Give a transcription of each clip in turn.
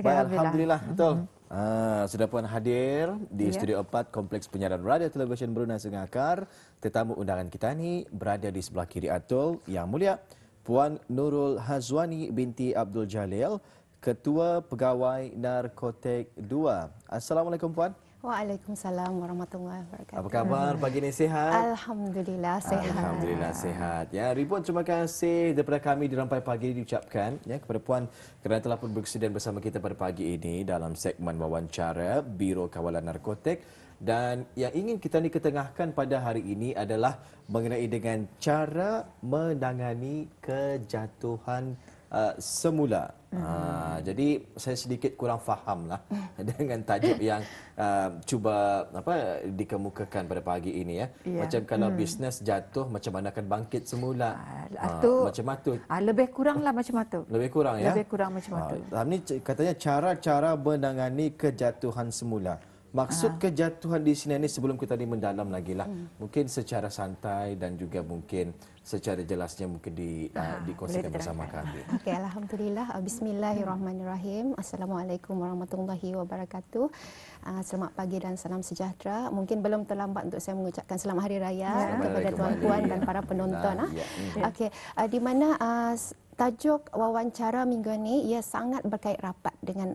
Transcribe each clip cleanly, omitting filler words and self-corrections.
Baik, Alhamdulillah, betul. Sudah pun hadir di Studio 4 Kompleks Penyiaran Radio Televisyen Brunei Sungai Akar. Tetamu undangan kita ni berada di sebelah kiri Atul, Yang Mulia Puan Nurul Hazwani binti Abdul Jalil, Ketua Pegawai Narkotik 2. Assalamualaikum Puan. Waalaikumsalam warahmatullahi wabarakatuh. Apa khabar pagi ni, sihat? Alhamdulillah sihat. Alhamdulillah sihat. Ya, ribuan terima kasih daripada kami di Rampai Pagi diucapkan ya kepada Puan kerana telah pun bersedia bersama kita pada pagi ini dalam segmen wawancara Biro Kawalan Narkotik. Dan yang ingin kita ni ketengahkan pada hari ini adalah mengenai dengan cara menangani kejatuhan semula. Jadi saya sedikit kurang fahamlah dengan tajuk yang cuba dikemukakan pada pagi ini ya. Macam kalau bisnes jatuh, macam mana akan bangkit semula. Macam itu. Lebih kuranglah macam itu. Lebih kurang ya. Lebih kurang macam itu. Ini katanya cara-cara menangani kejatuhan semula. Maksud kejatuhan di sini ini sebelum kita ni mendalam lagi lah. Mungkin secara santai dan juga mungkin secara jelasnya mungkin dikongsikan bersama kami. Okey, alhamdulillah. Bismillahirrahmanirrahim. Assalamualaikum warahmatullahi wabarakatuh. Selamat pagi dan salam sejahtera. Mungkin belum terlambat untuk saya mengucapkan selamat hari raya kepada tuan-puan dan para penonton. Okey, di mana tajuk wawancara minggu ini ia sangat berkait rapat dengan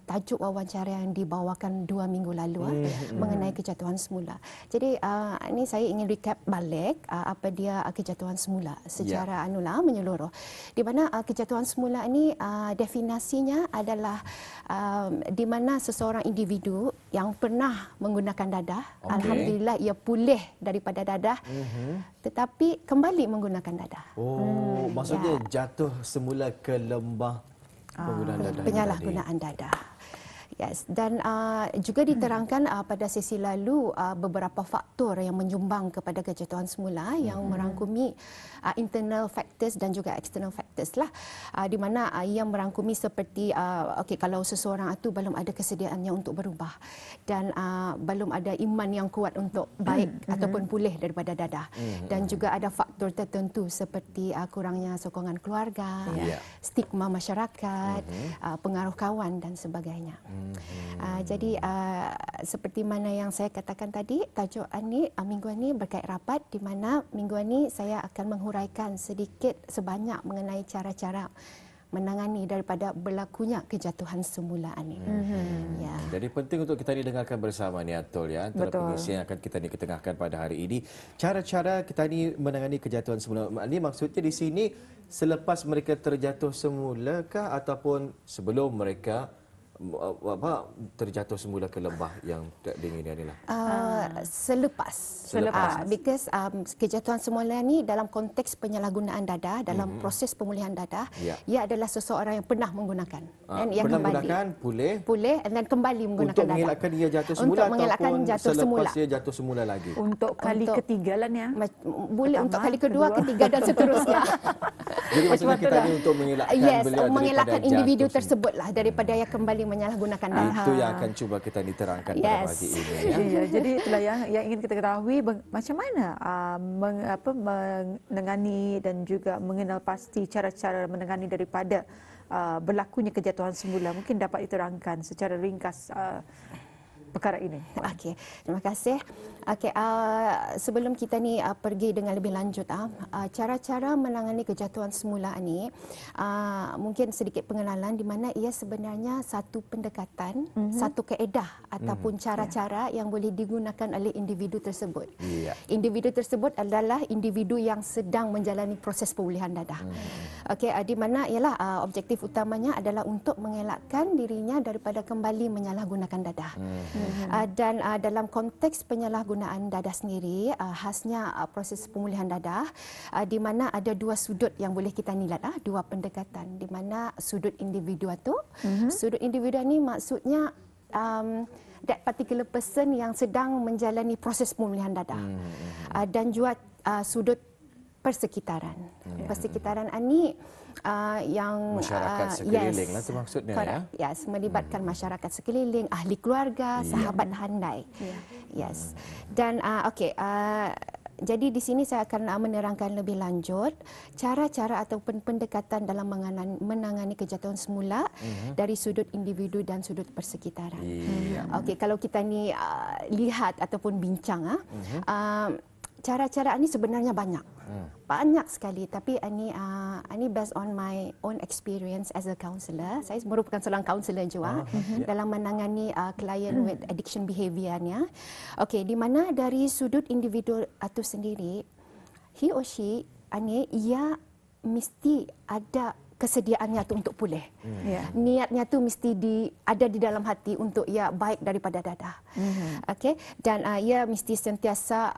tajuk wawancara yang dibawakan 2 minggu lalu mengenai kejatuhan semula. Jadi ini saya ingin recap balik apa dia kejatuhan semula secara menyeluruh. Di mana kejatuhan semula ini definisinya adalah di mana seseorang individu yang pernah menggunakan dadah, alhamdulillah ia pulih daripada dadah, tetapi kembali menggunakan dadah. Maksudnya jatuh semula ke lembah penggunaan dadah. Penyalahgunaan dadah. Yes, dan juga diterangkan pada sesi lalu beberapa faktor yang menyumbang kepada kejatuhan semula yang merangkumi internal factors dan juga external factors lah, di mana yang merangkumi seperti kalau seseorang itu belum ada kesediaannya untuk berubah dan belum ada iman yang kuat untuk baik ataupun pulih daripada dadah, dan juga ada faktor tertentu seperti kurangnya sokongan keluarga, stigma masyarakat, pengaruh kawan dan sebagainya. Jadi seperti mana yang saya katakan tadi, tajuk ini minggu ini berkait rapat, di mana minggu ini saya akan menghuraikan sedikit sebanyak mengenai cara-cara menangani daripada berlakunya kejatuhan semula ini. Jadi penting untuk kita didengarkan bersama ni Atul ya, antara pengisi yang akan kita ni ketengahkan pada hari ini. Cara-cara kita ni menangani kejatuhan semula. Ini maksudnya di sini selepas mereka terjatuh semula kah ataupun sebelum mereka terjatuh semula ke lembah yang tak diingini inilah? Selepas. Because kejatuhan semula ni dalam konteks penyalahgunaan dadah, dalam proses pemulihan dadah, ia adalah seseorang yang pernah menggunakan. Yang pernah kembali menggunakan, pulih dan kembali menggunakan untuk dadah. mengelakkan dia jatuh semula ataupun selepas dia jatuh semula lagi? Untuk kali ketiga lah ni. Boleh untuk kali kedua, ketiga dan seterusnya. Jadi maksudnya kita ni untuk mengelakkan beliau mengelakkan individu tersebutlah daripada yang kembali menyalahgunakan dadah. Itu yang akan cuba kita diterangkan pada pagi ini. Ya, jadi itulah yang ingin kita ketahui macam mana menangani dan juga mengenal pasti cara-cara menangani daripada berlakunya kejatuhan semula. Mungkin dapat diterangkan secara ringkas perkara ini. Okey, terima kasih. Okey, sebelum kita ni pergi dengan lebih lanjut, cara-cara menangani kejatuhan semula ini mungkin sedikit pengenalan di mana ia sebenarnya satu pendekatan, satu kaedah ataupun cara-cara yang boleh digunakan oleh individu tersebut. Individu tersebut adalah individu yang sedang menjalani proses pemulihan dadah. Okey, di mana ialah objektif utamanya adalah untuk mengelakkan dirinya daripada kembali menyalahgunakan dadah. Dan dalam konteks penyalahgunaan dadah sendiri, khasnya proses pemulihan dadah, di mana ada 2 sudut yang boleh kita nilai, 2 pendekatan, di mana sudut individu itu, sudut individu ini maksudnya that particular person yang sedang menjalani proses pemulihan dadah, dan juga sudut persekitaran. Persekitaran ini yang masyarakat sekeliling lah tu maksudnya melibatkan masyarakat sekeliling, ahli keluarga, sahabat handai. Dan jadi di sini saya akan menerangkan lebih lanjut cara-cara ataupun pendekatan dalam menangani kejatuhan semula dari sudut individu dan sudut persekitaran. Okey, kalau kita ni lihat ataupun bincang cara-cara ini sebenarnya banyak. Banyak sekali, tapi ini based on my own experience as a counsellor. Saya merupakan seorang counsellor juga dalam menangani klien with addiction behaviournya. Okey, di mana dari sudut individu itu sendiri, he or she ia mesti ada kesediaannya tu untuk pulih. Niatnya tu mesti ada di dalam hati untuk ia baik daripada dadah. Okey, dan ia mesti sentiasa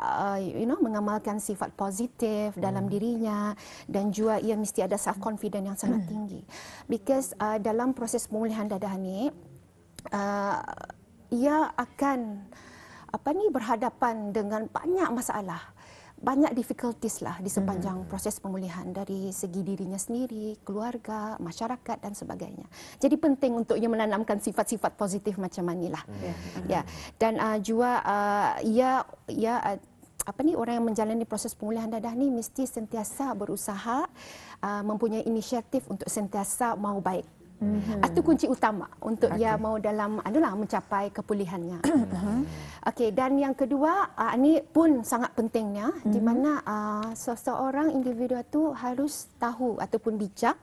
mengamalkan sifat positif dalam dirinya, dan juga ia mesti ada self confidence yang sangat tinggi. Because dalam proses pemulihan dadah ni ia akan berhadapan dengan banyak masalah, banyak difficulties lah di sepanjang proses pemulihan dari segi dirinya sendiri, keluarga, masyarakat dan sebagainya. Jadi penting untuk ia menanamkan sifat-sifat positif macam inilah. Dan juga orang yang menjalani proses pemulihan dadah ni mesti sentiasa berusaha mempunyai inisiatif untuk sentiasa mau baik. Itu kunci utama untuk dia mau dalam mencapai kepulihannya. Okey, dan yang kedua ini pun sangat pentingnya di mana seseorang individu itu harus tahu ataupun bijak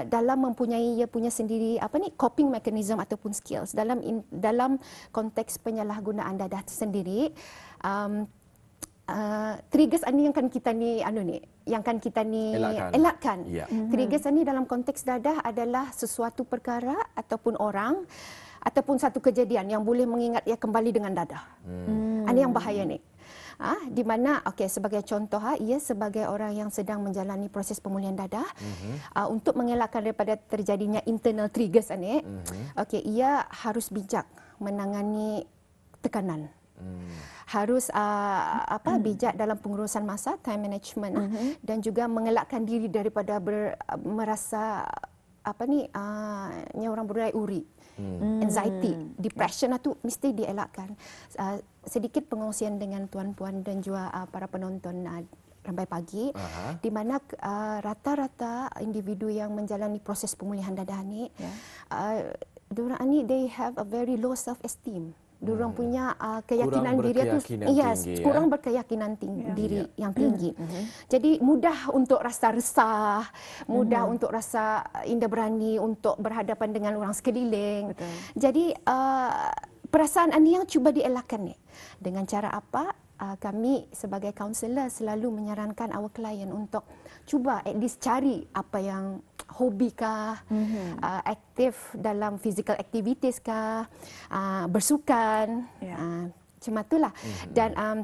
dalam mempunyai ia punya sendiri coping mechanism ataupun skills dalam konteks penyalahgunaan dadah sendiri. Triggers ini yang kan kita elakkan. Triggers ini dalam konteks dadah adalah sesuatu perkara ataupun orang ataupun satu kejadian yang boleh mengingat ia kembali dengan dadah. Ini yang bahaya ni. Di mana sebagai contoh ia sebagai orang yang sedang menjalani proses pemulihan dadah, untuk mengelakkan daripada terjadinya internal triggers ini, ia harus bijak menangani tekanan. Harus bijak dalam pengurusan masa, time management, dan juga mengelakkan diri daripada merasa orang berai-uri, anxiety, depression itu mesti dielakkan. Sedikit pengongsian dengan tuan-puan dan juga para penonton Rampai Pagi, di mana rata-rata individu yang menjalani proses pemulihan dadah ni, diorang ni they have a very low self esteem. Diorang punya keyakinan diri itu kurang berkeyakinan diri yang tinggi. Jadi mudah untuk rasa resah, mudah untuk rasa indah berani untuk berhadapan dengan orang sekeliling. Jadi perasaan ini yang cuba dielakkan ni. Dengan cara apa? Kami sebagai kaunselor selalu menyarankan our client untuk cuba at least cari apa yang hobi kah, aktif dalam physical activities kah, bersukan, macam itulah. Dan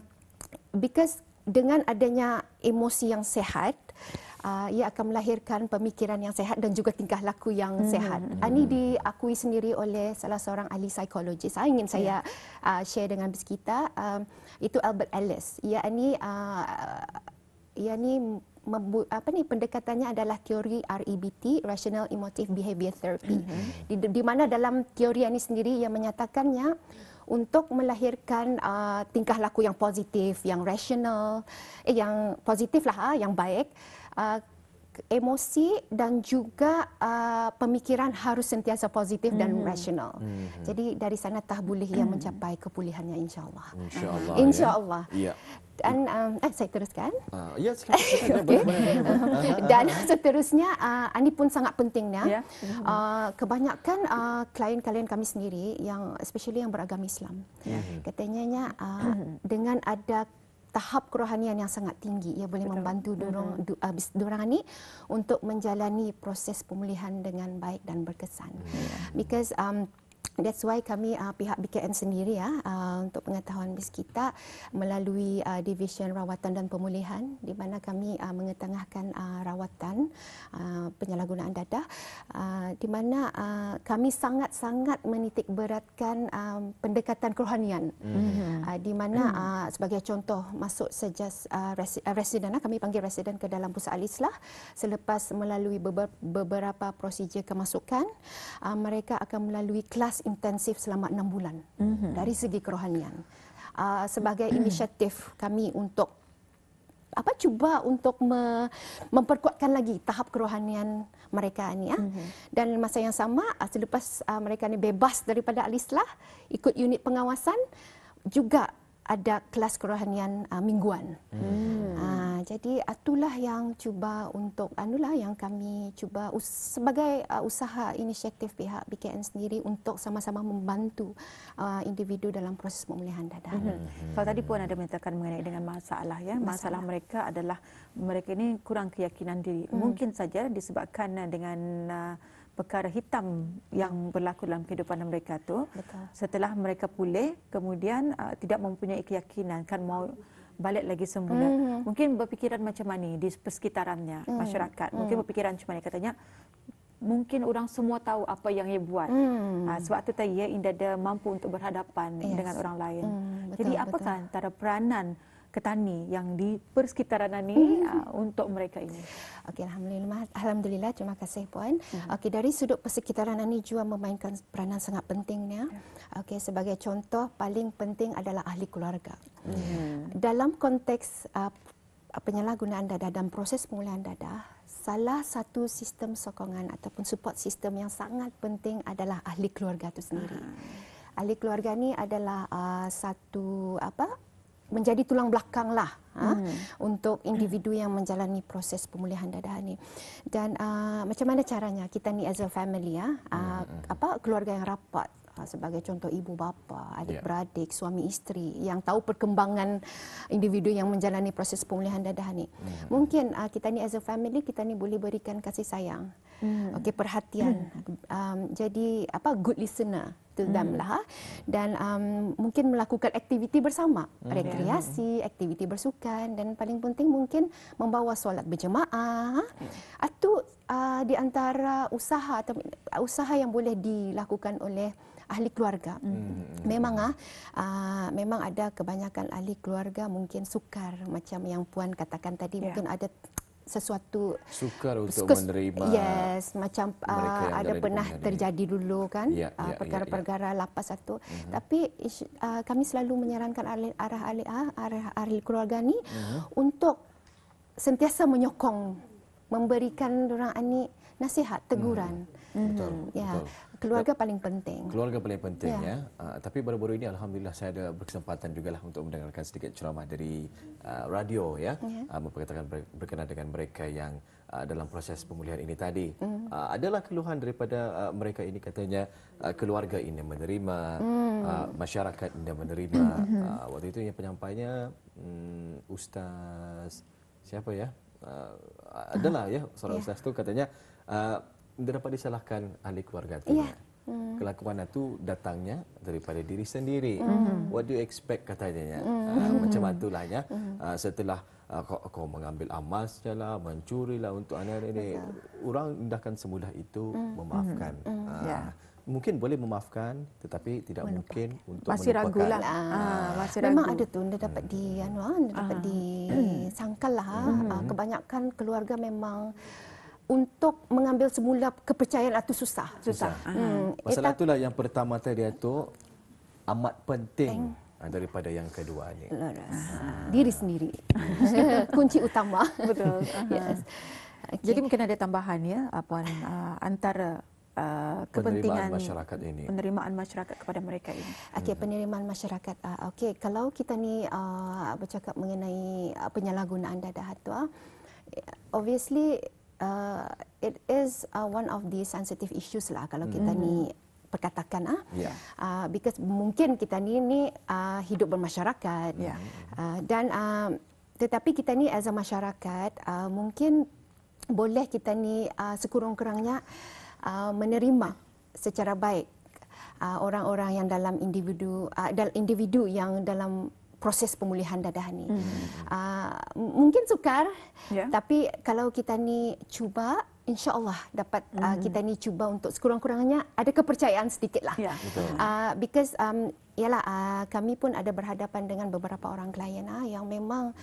because dengan adanya emosi yang sehat, ia akan melahirkan pemikiran yang sehat dan juga tingkah laku yang sehat. Ini diakui sendiri oleh salah seorang ahli psikologi. Saya ingin saya share dengan kita, itu Albert Ellis. Ia ni pendekatannya adalah teori REBT, Rational Emotive Behavior Therapy. Di mana dalam teori ini sendiri ia menyatakannya untuk melahirkan tingkah laku yang positif, yang rasional, yang positif lah, yang baik, emosi dan juga pemikiran harus sentiasa positif dan rasional. Jadi dari sana boleh ia mencapai kepulihannya, insya-Allah. Insya-Allah. Insya-Allah. Ya. Dan saya teruskan. Ya, boleh. Dan seterusnya, ini pun sangat pentingnya. Kebanyakan klien-klien kami sendiri, yang especially yang beragama Islam, katanya dengan ada tahap kerohanian yang sangat tinggi, ia boleh membantu dorang ni untuk menjalani proses pemulihan dengan baik dan berkesan. Because that's why kami pihak BKN sendiri untuk pengetahuan BIS kita melalui Division Rawatan dan Pemulihan, di mana kami mengetengahkan rawatan penyalahgunaan dadah, di mana kami sangat-sangat menitik beratkan pendekatan kerohanian, di mana sebagai contoh masuk sejas residen, kami panggil residen ke dalam pusat Al-Islah, selepas melalui beberapa prosedur kemasukan, mereka akan melalui kelas intensif selama 6 bulan dari segi kerohanian. Sebagai inisiatif kami untuk cuba untuk memperkuatkan lagi tahap kerohanian mereka ni ya. Dan masa yang sama selepas mereka ni bebas daripada Al-Islah, ikut unit pengawasan, juga ada kelas kerohanian mingguan. Jadi itulah yang cuba untuk yang kami cuba sebagai usaha inisiatif pihak BKN sendiri untuk sama-sama membantu individu dalam proses pemulihan dadah. Kalau tadi Puan ada menyatakan mengenai dengan masalah ya, masalah mereka adalah mereka ini kurang keyakinan diri. Mungkin saja disebabkan dengan perkara hitam yang berlaku dalam kehidupan mereka tu. Betul. Setelah mereka pulih, kemudian tidak mempunyai keyakinan kan mau balik lagi semula. Mungkin berfikiran macam mana di persekitarannya masyarakat. Mungkin berfikiran macam mana katanya. Mungkin orang semua tahu apa yang ia buat. Sebab itu tadi ia tidak mampu untuk berhadapan dengan orang lain. Jadi apakah antara peranan Ketani yang di persekitaran ini untuk mereka ini? Okey, alhamdulillah, terima kasih Puan. Okey, dari sudut persekitaran ini juga memainkan peranan sangat pentingnya. Okey, sebagai contoh paling penting adalah ahli keluarga. Dalam konteks penyalahgunaan dadah dan proses pemulihan dadah, salah satu sistem sokongan ataupun support sistem yang sangat penting adalah ahli keluarga itu sendiri. Ahli keluarga ni adalah satu menjadi tulang belakang lah untuk individu yang menjalani proses pemulihan dadah ni. Dan macam mana caranya kita ni as a family keluarga yang rapat, sebagai contoh ibu bapa, adik-beradik, suami isteri yang tahu perkembangan individu yang menjalani proses pemulihan dadah ni. Mungkin kita ni as a family, kita ni boleh berikan kasih sayang. Okey, perhatian. Jadi good listener to them lah. Dan mungkin melakukan aktiviti bersama, rekreasi, aktiviti bersukan, dan paling penting mungkin membawa solat berjemaah. Itu di antara usaha yang boleh dilakukan oleh ahli keluarga. Memang ada kebanyakan ahli keluarga mungkin sukar macam yang Puan katakan tadi, mungkin ada sesuatu sukar untuk menerima. Yes, macam ada pernah terjadi dulu kan perkara-perkara lapas itu. Tapi kami selalu menyarankan arah ahli keluarga ni untuk sentiasa menyokong, memberikan orang ini nasihat, teguran. Betul. Keluarga paling penting. Keluarga paling penting ya. Tapi baru-baru ini alhamdulillah saya ada berkesempatan jugalah untuk mendengarkan sedikit ceramah dari radio ya. Memperkatakan berkenaan dengan mereka yang dalam proses pemulihan ini tadi. Adalah keluhan daripada mereka ini, katanya keluarga ini menerima, masyarakat ini menerima. Waktu itu yang penyampainya Ustaz siapa ya? Adalah ya seorang ustaz tu katanya tidak dapat disalahkan ahli keluarga tu. Kelakuan itu datangnya daripada diri sendiri. What do you expect katanya? Macam itulah ya. Setelah kau mengambil emas lah, mencuri lah untuk anak ini, orang tidakkan semudah itu memaafkan. Mungkin boleh memaafkan, tetapi tidak mungkin untuk masih melupakan. Ragu lah. Masih Memang ragu. ada tu, dapat dapat disangkal lah. Kebanyakan keluarga memang untuk mengambil semula kepercayaan itu susah. Masalah itulah yang pertama tadi itu amat penting daripada yang kedua ni. Diri sendiri. Kunci utama. Betul. Yes. Jadi mungkin ada tambahan ya, Puan, antara kepentingan penerimaan masyarakat kepada mereka ini. Okey, penerimaan masyarakat. Okey, kalau kita ni bercakap mengenai penyalahgunaan dadah tu, obviously it is one of the sensitive issues lah kalau kita ni perkatakan because mungkin kita ni hidup bermasyarakat dan tetapi kita ni as a masyarakat mungkin boleh kita ni sekurang-kurangnya menerima secara baik orang-orang yang dalam individu yang dalam proses pemulihan dadah ni. Mungkin sukar, tapi kalau kita ni cuba, insya-Allah dapat kita ni cuba untuk sekurang-kurangnya ada kepercayaan sedikitlah. Because kami pun ada berhadapan dengan beberapa orang klien yang memang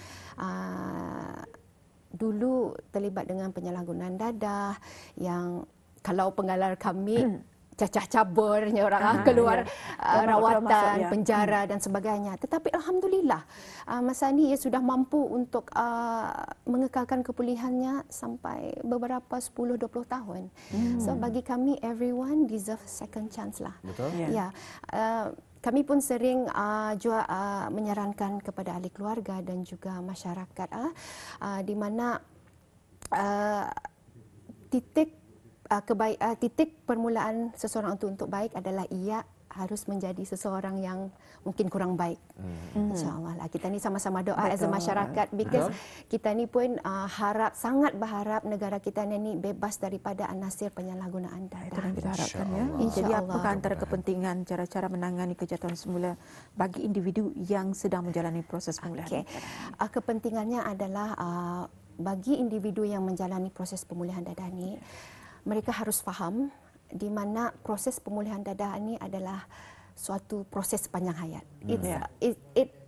dulu terlibat dengan penyalahgunaan dadah, yang kalau penggalar kami cacah caburnya orang keluar rawatan, masuk, ya. penjara dan sebagainya. Tetapi alhamdulillah masa ni ia sudah mampu untuk mengekalkan kepulihannya sampai beberapa 10-20 tahun. So bagi kami everyone deserve second chance lah. Betul? Ya. Kami pun sering juga menyarankan kepada ahli keluarga dan juga masyarakat di mana titik permulaan seseorang untuk baik adalah ia harus menjadi seseorang yang mungkin kurang baik. InsyaAllah lah. Kita ni sama-sama doa as a masyarakat because kita ni pun sangat berharap negara kita ni bebas daripada anasir penyalahgunaan data. Itu yang kita harapkan ya. InsyaAllah. Jadi apakah antara kepentingan cara-cara menangani kejatuhan semula bagi individu yang sedang menjalani proses pemulihan? Okay. Kepentingannya adalah bagi individu yang menjalani proses pemulihan dadah ni, mereka harus faham di mana proses pemulihan dadah ini adalah suatu proses panjang hayat.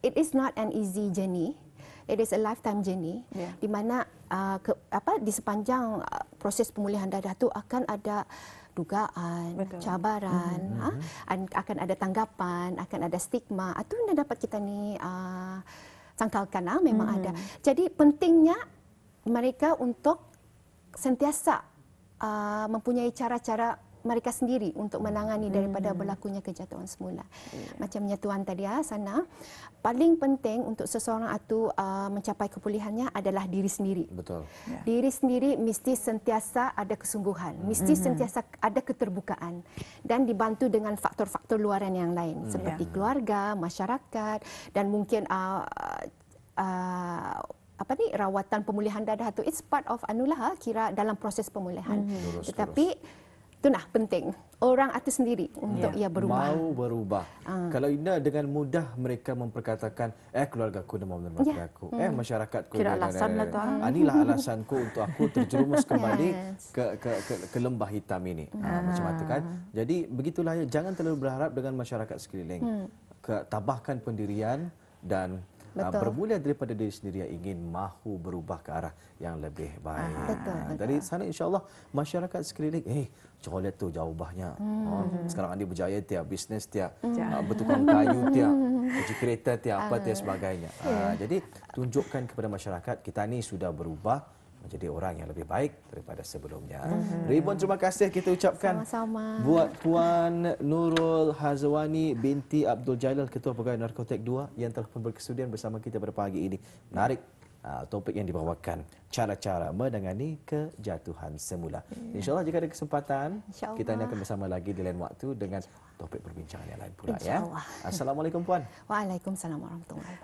It is not an easy journey. It is a lifetime journey. Di mana di sepanjang proses pemulihan dadah tu akan ada dugaan, cabaran, akan ada tanggapan, akan ada stigma. Itu yang dapat kita ni sangkalkan memang ada. Jadi pentingnya mereka untuk sentiasa mempunyai cara-cara mereka sendiri untuk menangani daripada berlakunya kejatuhan semula. Macamnya tuan tadi sana, paling penting untuk seseorang itu mencapai kepulihannya adalah diri sendiri. Betul. Diri sendiri mesti sentiasa ada kesungguhan, mesti sentiasa ada keterbukaan dan dibantu dengan faktor-faktor luaran yang lain seperti keluarga, masyarakat dan mungkin rawatan pemulihan dadah tu it's part of kira dalam proses pemulihan. Tetapi itulah penting orang itu sendiri untuk ia berubah. Mau berubah. Kalau Ina dengan mudah mereka memperkatakan keluarga aku dah mau menerima aku. Masyarakatku kira alasan lah tu. Inilah alasanku untuk aku terjerumus kembali ke lembah hitam ini. Macam itu kan. Jadi begitulah ya, jangan terlalu berharap dengan masyarakat sekeliling. Tabahkan pendirian dan bermula daripada diri sendiri yang ingin mahu berubah ke arah yang lebih baik. Dari sana insya-Allah masyarakat sekeliling coba lihat tu jauh bahnya. Sekarang dia berjaya tiap bisnes tiap bertukang kayu tiap cuci kereta tiap apa tiap sebagainya. Jadi tunjukkan kepada masyarakat kita ni sudah berubah menjadi orang yang lebih baik daripada sebelumnya. Ribuan terima kasih kita ucapkan sama-sama buat Puan Nurul Hazwani binti Abdul Jalil, Ketua Pegawai Narkotik 2 yang telah berkesudian bersama kita pada pagi ini. Menarik topik yang dibawakan, cara-cara menangani kejatuhan semula. InsyaAllah jika ada kesempatan, kita akan bersama lagi di lain waktu dengan topik perbincangan yang lain pula. Ya. Assalamualaikum Puan. Waalaikumsalam warahmatullahi wabarakatuh.